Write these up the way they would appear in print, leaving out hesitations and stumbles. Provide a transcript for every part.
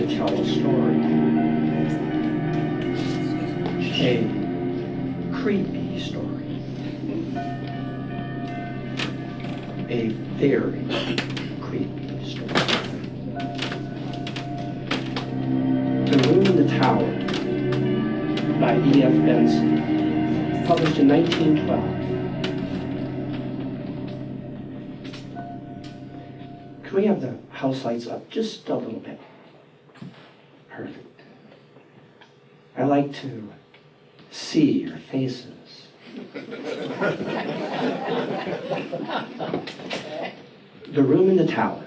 to tell a story. A creepy story. A very creepy story. The Room in the Tower by E.F. Benson, published in 1912. Can we have the house lights up just a little bit? Perfect. I like to see your faces. The Room in the Tower.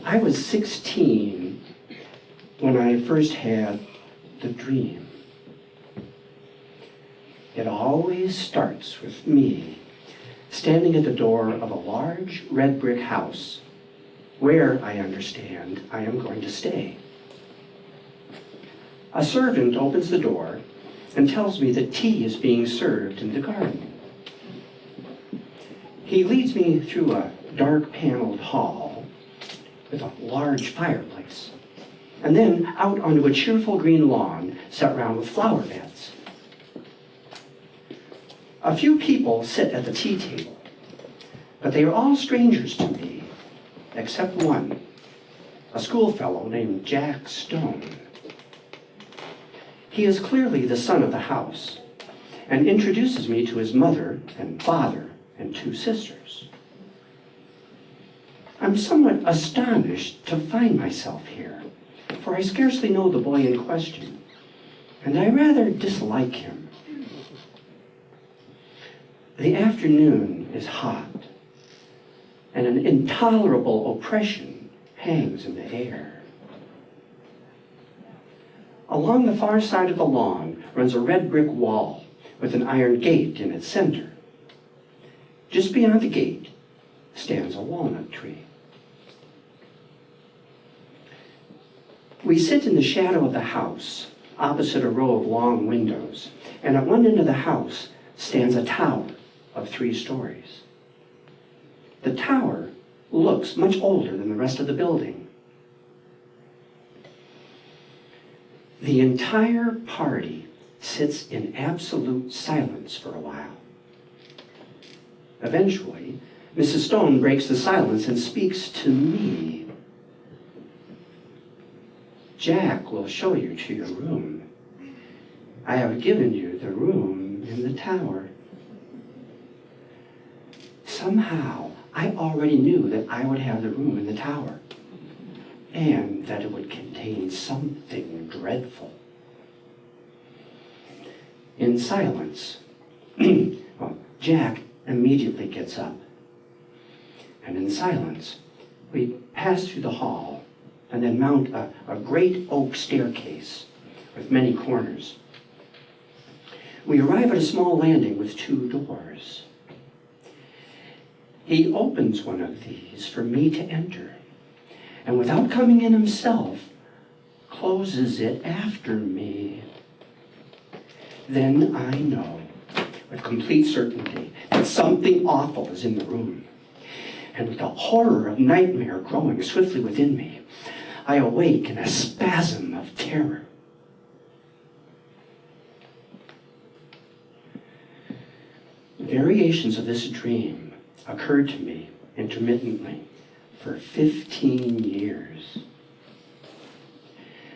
I was 16 when I first had the dream. It always starts with me standing at the door of a large red brick house where, I understand, I am going to stay. A servant opens the door and tells me that tea is being served in the garden. He leads me through a dark paneled hall with a large fireplace, and then out onto a cheerful green lawn set round with flower beds. A few people sit at the tea table, but they are all strangers to me, except one, a schoolfellow named Jack Stone. He is clearly the son of the house, and introduces me to his mother and father and 2 sisters. I'm somewhat astonished to find myself here, for I scarcely know the boy in question, and I rather dislike him. The afternoon is hot, and an intolerable oppression hangs in the air. Along the far side of the lawn runs a red brick wall with an iron gate in its center. Just beyond the gate stands a walnut tree. We sit in the shadow of the house, opposite a row of long windows, and at one end of the house stands a tower of 3 stories. The tower looks much older than the rest of the building. The entire party sits in absolute silence for a while. Eventually, Mrs. Stone breaks the silence and speaks to me. Jack will show you to your room. I have given you the room in the tower. Somehow, I already knew that I would have the room in the tower, and that it would contain something dreadful. In silence, Jack immediately gets up, and in silence, we pass through the hall and then mount a great oak staircase with many corners. We arrive at a small landing with 2 doors. He opens one of these for me to enter, and without coming in himself, closes it after me. Then I know with complete certainty that something awful is in the room, and with the horror of nightmare growing swiftly within me, I awake in a spasm of terror. Variations of this dream occurred to me intermittently for 15 years.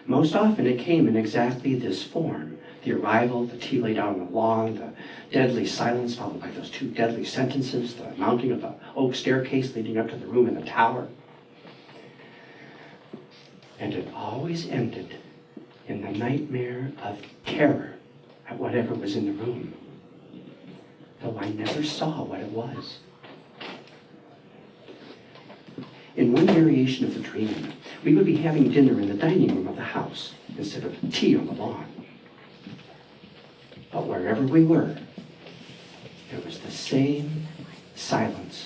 Most often it came in exactly this form: the arrival, the tea laid out on the lawn, the deadly silence followed by those 2 deadly sentences, the mounting of the oak staircase leading up to the room in the tower. And it always ended in the nightmare of terror at whatever was in the room, though I never saw what it was. In one variation of the dream, we would be having dinner in the dining room of the house instead of tea on the lawn. But wherever we were, there was the same silence,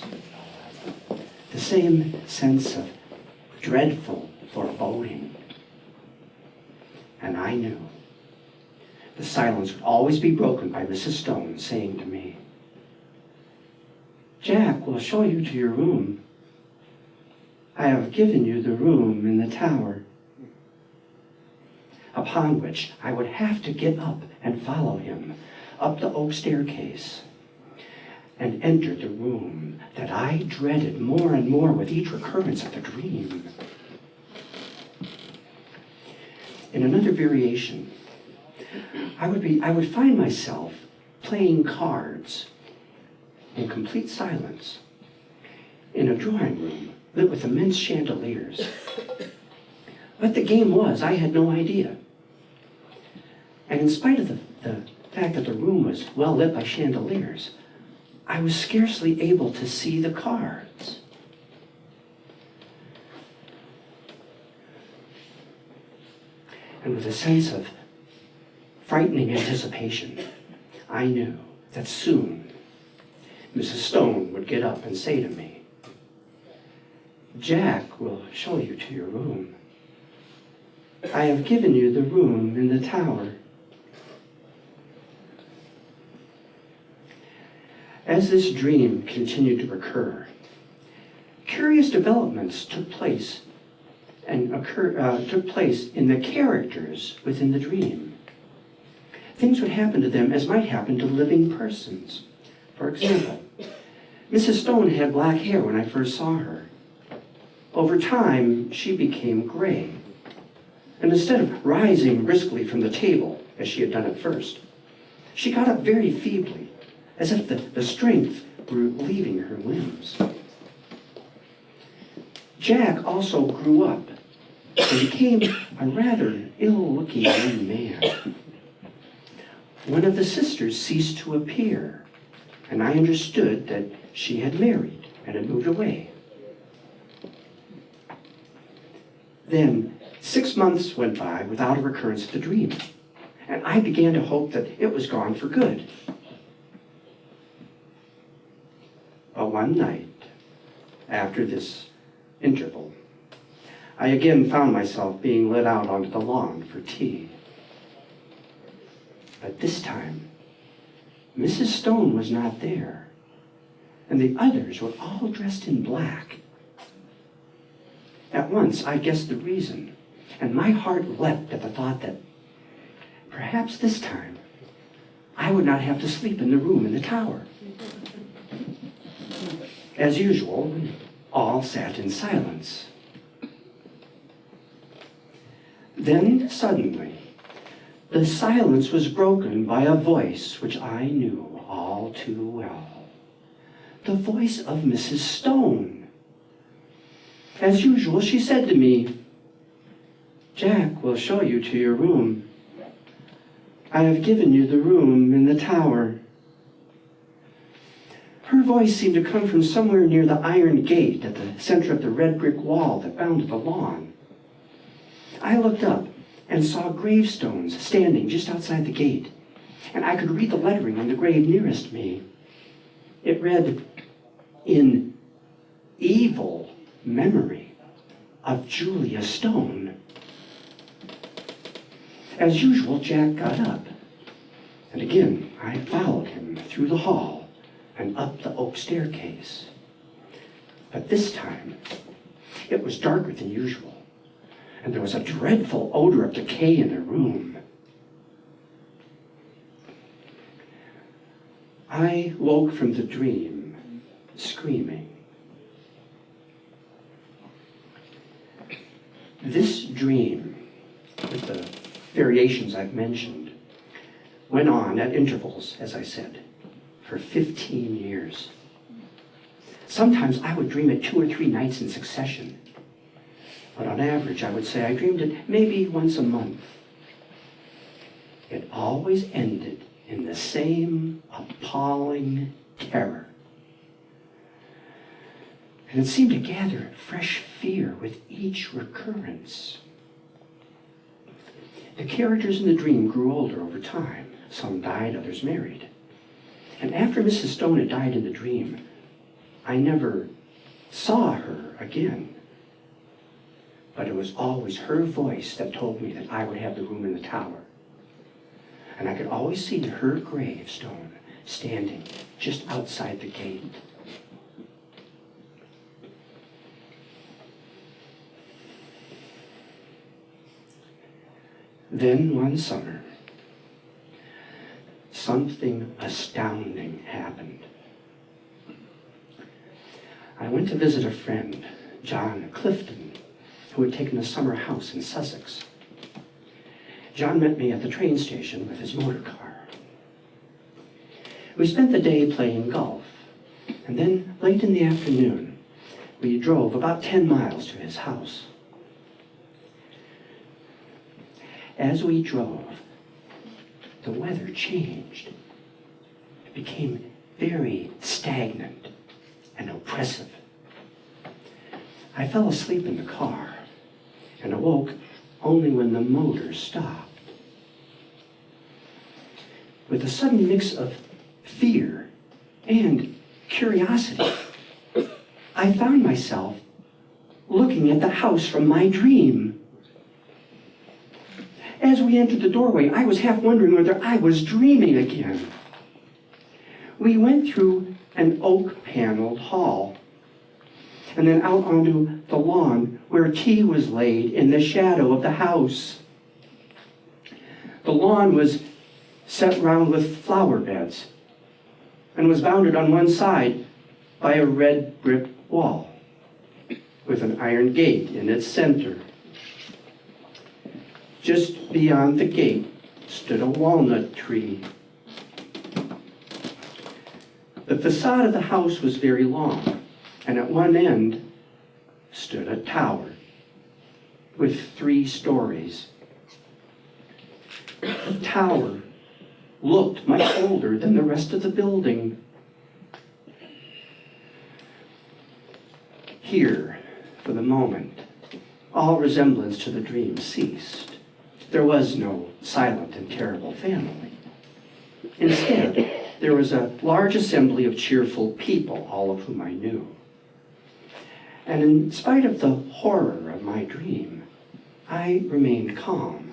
the same sense of dreadful foreboding. And I knew the silence would always be broken by Mrs. Stone saying to me, "Jack will show you to your room." I have given you the room in the tower. Upon which I would have to get up and follow him up the oak staircase and enter the room that I dreaded more and more with each recurrence of the dream. In another variation, I would find myself playing cards in complete silence in a drawing room lit with immense chandeliers. What the game was, I had no idea. And in spite of the fact that the room was well lit by chandeliers, I was scarcely able to see the cards. And with a sense of frightening anticipation, I knew that soon Mrs. Stone would get up and say to me, "Jack will show you to your room. I have given you the room in the tower." As this dream continued to recur, curious developments took place in the characters within the dream. Things would happen to them as might happen to living persons. For example, Mrs. Stone had black hair when I first saw her. Over time, she became gray. And instead of rising briskly from the table, as she had done at first, she got up very feebly, as if the strength were leaving her limbs. Jack also grew up and became a rather ill-looking young man. One of the sisters ceased to appear, and I understood that she had married and had moved away. Then 6 months went by without a recurrence of the dream, and I began to hope that it was gone for good. But one night, after this interval, I again found myself being led out onto the lawn for tea. But this time, Mrs. Stone was not there, and the others were all dressed in black. At once, I guessed the reason, and my heart leapt at the thought that perhaps this time I would not have to sleep in the room in the tower. As usual, we all sat in silence. Then, suddenly, the silence was broken by a voice which I knew all too well. The voice of Mrs. Stone. As usual, she said to me, "Jack will show you to your room. I have given you the room in the tower." Her voice seemed to come from somewhere near the iron gate at the center of the red brick wall that bounded the lawn. I looked up and saw gravestones standing just outside the gate, and I could read the lettering on the grave nearest me. It read, "In evil memory of Julia Stone." As usual, Jack got up, and again I followed him through the hall and up the oak staircase. But this time, it was darker than usual, and there was a dreadful odor of decay in the room. I woke from the dream, screaming. This dream, with the variations I've mentioned, went on at intervals, as I said, for 15 years. Sometimes I would dream it 2 or 3 nights in succession, but on average I would say I dreamed it maybe once a month. It always ended in the same appalling terror. And it seemed to gather fresh fear with each recurrence. The characters in the dream grew older over time. Some died, others married. And after Mrs. Stone had died in the dream, I never saw her again. But it was always her voice that told me that I would have the room in the tower. And I could always see her gravestone standing just outside the gate. Then one summer, something astounding happened. I went to visit a friend, John Clifton, who had taken a summer house in Sussex. John met me at the train station with his motor car. We spent the day playing golf, and then late in the afternoon, we drove about 10 miles to his house. As we drove, the weather changed. It became very stagnant and oppressive. I fell asleep in the car and awoke only when the motor stopped. With a sudden mix of fear and curiosity, I found myself looking at the house from my dream. As we entered the doorway, I was half wondering whether I was dreaming again. We went through an oak-paneled hall and then out onto the lawn where tea was laid in the shadow of the house. The lawn was set round with flower beds and was bounded on one side by a red brick wall with an iron gate in its center. Just beyond the gate stood a walnut tree. The facade of the house was very long, and at one end stood a tower with 3 stories. The tower looked much older than the rest of the building. Here, for the moment, all resemblance to the dream ceased. There was no silent and terrible family. Instead, there was a large assembly of cheerful people, all of whom I knew. And in spite of the horror of my dream, I remained calm.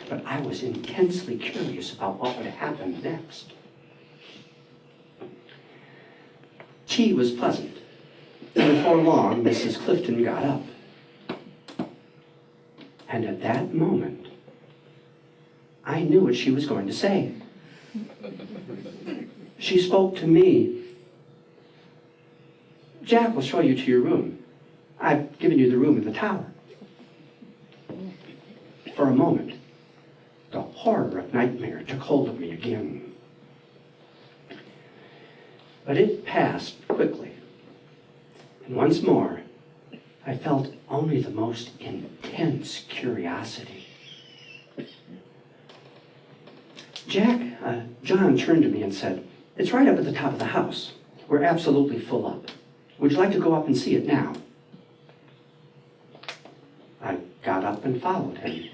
But I was intensely curious about what would happen next. Tea was pleasant, and before long, Mrs. Clifton got up. And at that moment, I knew what she was going to say. She spoke to me. "Jack will show you to your room. I've given you the room in the tower." For a moment, the horror of nightmare took hold of me again. But it passed quickly. And once more, I felt only the most intense curiosity. John turned to me and said, "It's right up at the top of the house. We're absolutely full up. Would you like to go up and see it now?" I got up and followed him.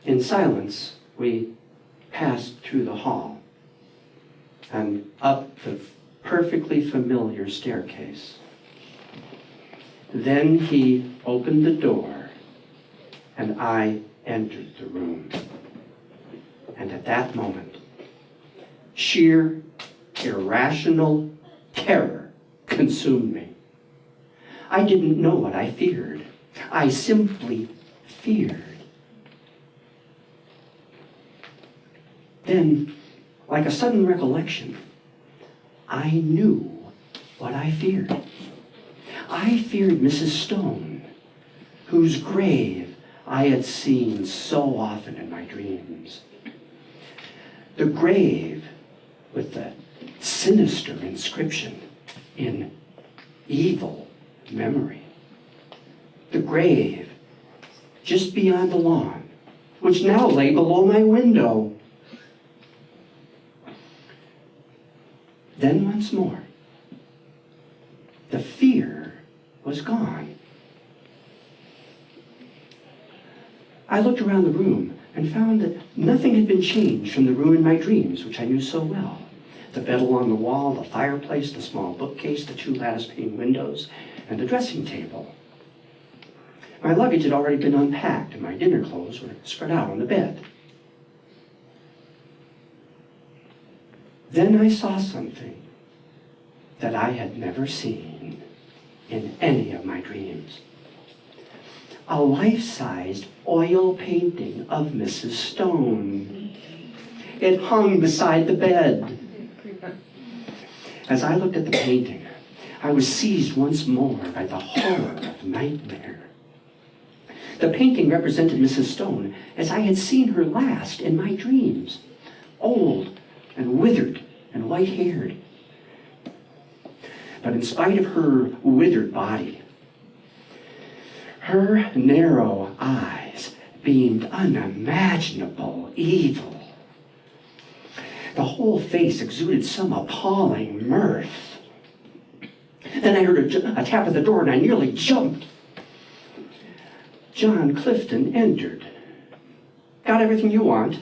In silence, we passed through the hall and up the perfectly familiar staircase. Then he opened the door, and I entered the room. And at that moment, sheer, irrational terror consumed me. I didn't know what I feared. I simply feared. Then, like a sudden recollection, I knew what I feared. I feared Mrs. Stone, whose grave I had seen so often in my dreams. The grave with the sinister inscription in evil memory. The grave just beyond the lawn, which now lay below my window. Then once more, the fear was gone. I looked around the room and found that nothing had been changed from the room in my dreams, which I knew so well. The bed along the wall, the fireplace, the small bookcase, the 2 lattice-pane windows, and the dressing table. My luggage had already been unpacked, and my dinner clothes were spread out on the bed. Then I saw something that I had never seen in any of my dreams. a life-sized oil painting of Mrs. Stone. It hung beside the bed. As I looked at the painting, I was seized once more by the horror of nightmare. The painting represented Mrs. Stone as I had seen her last in my dreams, old and withered and white-haired. But in spite of her withered body, her narrow eyes beamed unimaginable evil. The whole face exuded some appalling mirth. Then I heard a tap at the door and I nearly jumped. John Clifton entered. Got everything you want?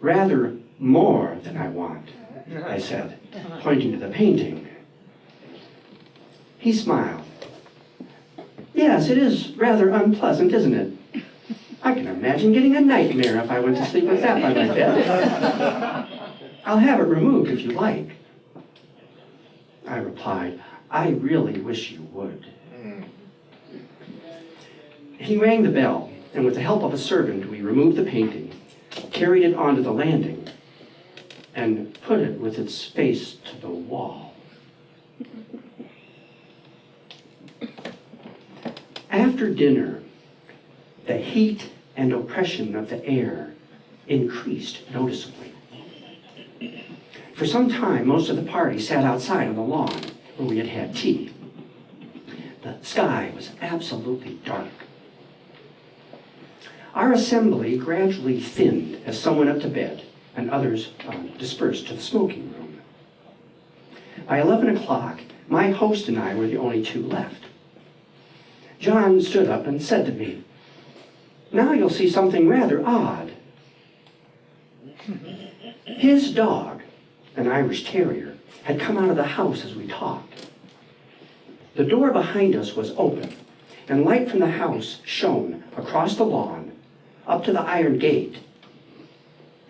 Rather more than I want, I said, pointing to the painting. He smiled. Yes, it is rather unpleasant, isn't it? I can imagine getting a nightmare if I went to sleep with that by my bed. I'll have it removed if you like. I replied, I really wish you would. He rang the bell, and with the help of a servant, we removed the painting, carried it onto the landing, and put it with its face to the wall. After dinner, the heat and oppression of the air increased noticeably. For some time, most of the party sat outside on the lawn where we had had tea. The sky was absolutely dark. Our assembly gradually thinned as some went up to bed and others dispersed to the smoking room. By 11 o'clock, my host and I were the only two left. John stood up and said to me, "Now you'll see something rather odd." His dog, an Irish Terrier, had come out of the house as we talked. The door behind us was open, and light from the house shone across the lawn, up to the iron gate,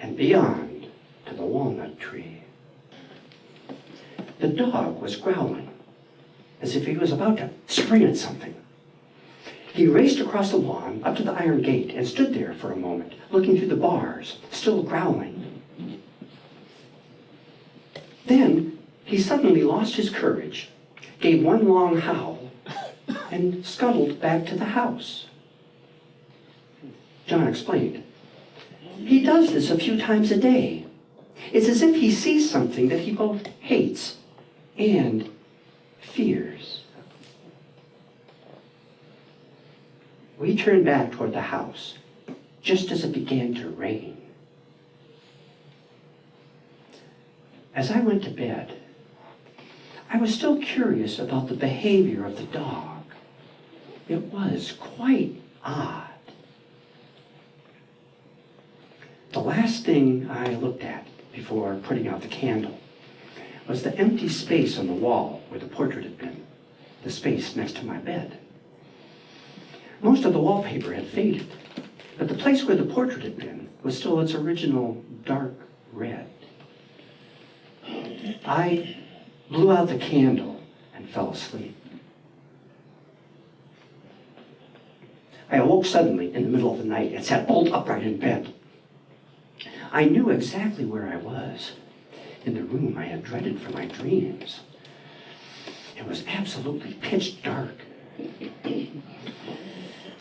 and beyond to the walnut tree. The dog was growling, as if he was about to spring at something. He raced across the lawn, up to the iron gate, and stood there for a moment, looking through the bars, still growling. Then he suddenly lost his courage, gave one long howl, and scuttled back to the house. John explained, "He does this a few times a day. It's as if he sees something that he both hates and fears." We turned back toward the house, just as it began to rain. As I went to bed, I was still curious about the behavior of the dog. It was quite odd. The last thing I looked at before putting out the candle was the empty space on the wall where the portrait had been, the space next to my bed. Most of the wallpaper had faded, but the place where the portrait had been was still its original dark red. I blew out the candle and fell asleep. I awoke suddenly in the middle of the night and sat bolt upright in bed. I knew exactly where I was, in the room I had dreaded for my dreams. It was absolutely pitch dark.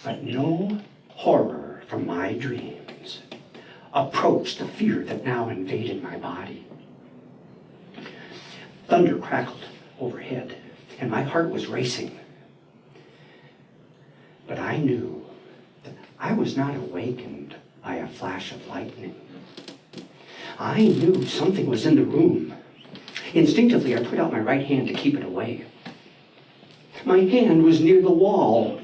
But no horror from my dreams approached the fear that now invaded my body. Thunder crackled overhead, and my heart was racing. But I knew that I was not awakened by a flash of lightning. I knew something was in the room. Instinctively, I put out my right hand to keep it away. My hand was near the wall,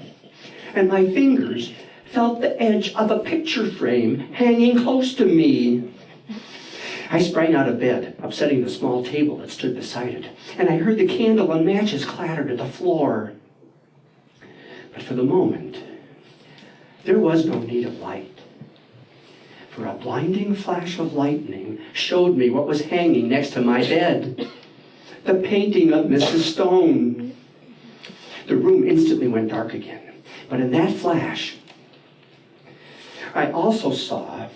and my fingers felt the edge of a picture frame hanging close to me. I sprang out of bed, upsetting the small table that stood beside it, and I heard the candle and matches clatter to the floor. But for the moment, there was no need of light, for a blinding flash of lightning showed me what was hanging next to my bed, the painting of Mrs. Stone. The room instantly went dark again. But in that flash, I also saw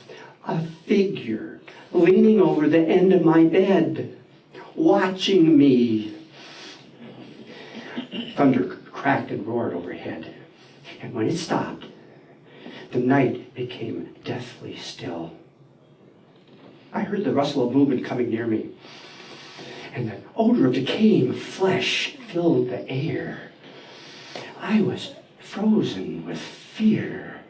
a figure leaning over the end of my bed, watching me. Thunder cracked and roared overhead. And when it stopped, the night became deathly still. I heard the rustle of movement coming near me, and the odor of decaying flesh filled the air. I was frozen with fear.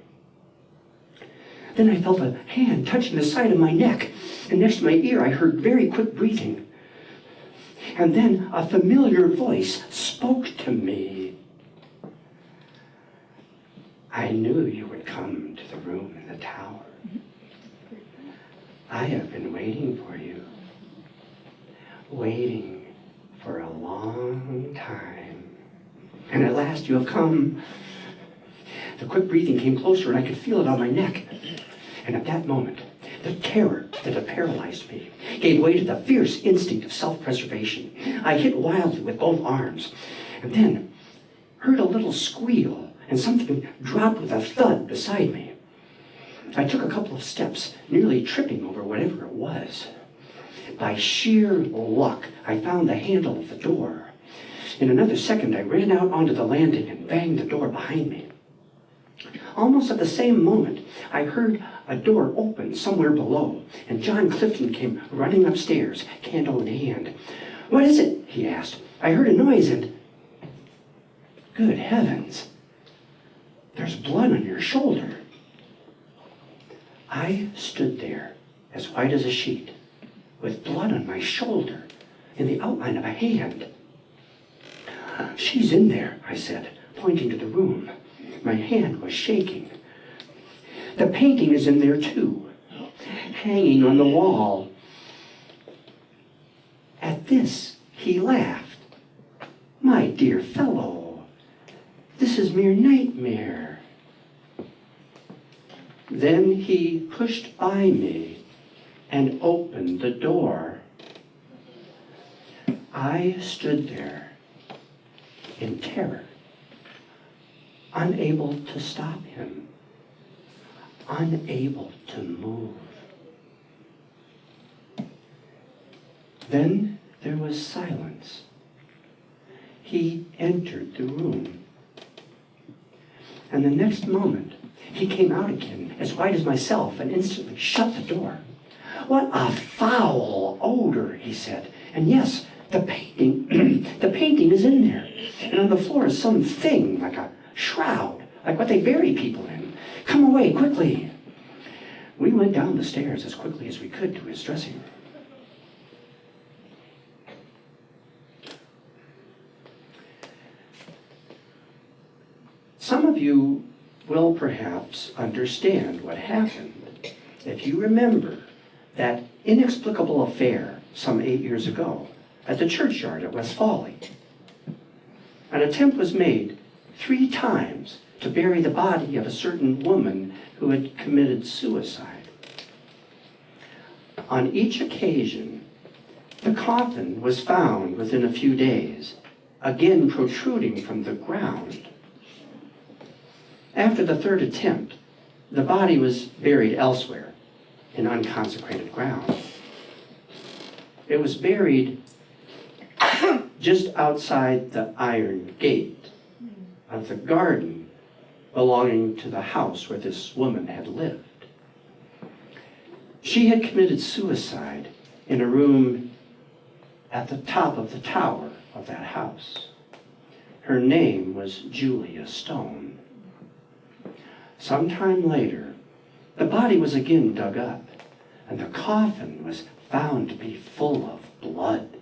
Then I felt a hand touching the side of my neck, and next to my ear I heard very quick breathing. And then a familiar voice spoke to me. I knew you would come to the room in the tower. I have been waiting for you. Waiting for a long time. And at last you have come. The quick breathing came closer and I could feel it on my neck. And at that moment, the terror that had paralyzed me gave way to the fierce instinct of self-preservation. I hit wildly with both arms, and then heard a little squeal, and something dropped with a thud beside me. I took a couple of steps, nearly tripping over whatever it was. By sheer luck, I found the handle of the door. In another second, I ran out onto the landing and banged the door behind me. Almost at the same moment, I heard a door open somewhere below, and John Clifton came running upstairs, candle in hand. "What is it?" he asked. "I heard a noise and..." Good heavens, there's blood on your shoulder. I stood there, as white as a sheet, with blood on my shoulder, in the outline of a hand. "She's in there," I said, pointing to the room. My hand was shaking. "The painting is in there too, hanging on the wall." At this, he laughed. "My dear fellow, this is mere nightmare." Then he pushed by me and opened the door. I stood there in terror, unable to stop him, unable to move. Then there was silence. He entered the room. And the next moment, he came out again, as white as myself, and instantly shut the door. "What a foul odor," he said. "And yes, the painting, the painting is in there. And on the floor is some thing, like a shroud, like what they bury people in. Come away, quickly." We went down the stairs as quickly as we could to his dressing room. Some of you will perhaps understand what happened if you remember that inexplicable affair some 8 years ago at the churchyard at West Folly. An attempt was made 3 times to bury the body of a certain woman who had committed suicide. On each occasion, the coffin was found within a few days, again protruding from the ground. After the 3rd attempt, the body was buried elsewhere in unconsecrated ground. It was buried just outside the iron gate of the garden belonging to the house where this woman had lived. She had committed suicide in a room at the top of the tower of that house. Her name was Julia Stone. Sometime later, the body was again dug up, and the coffin was found to be full of blood.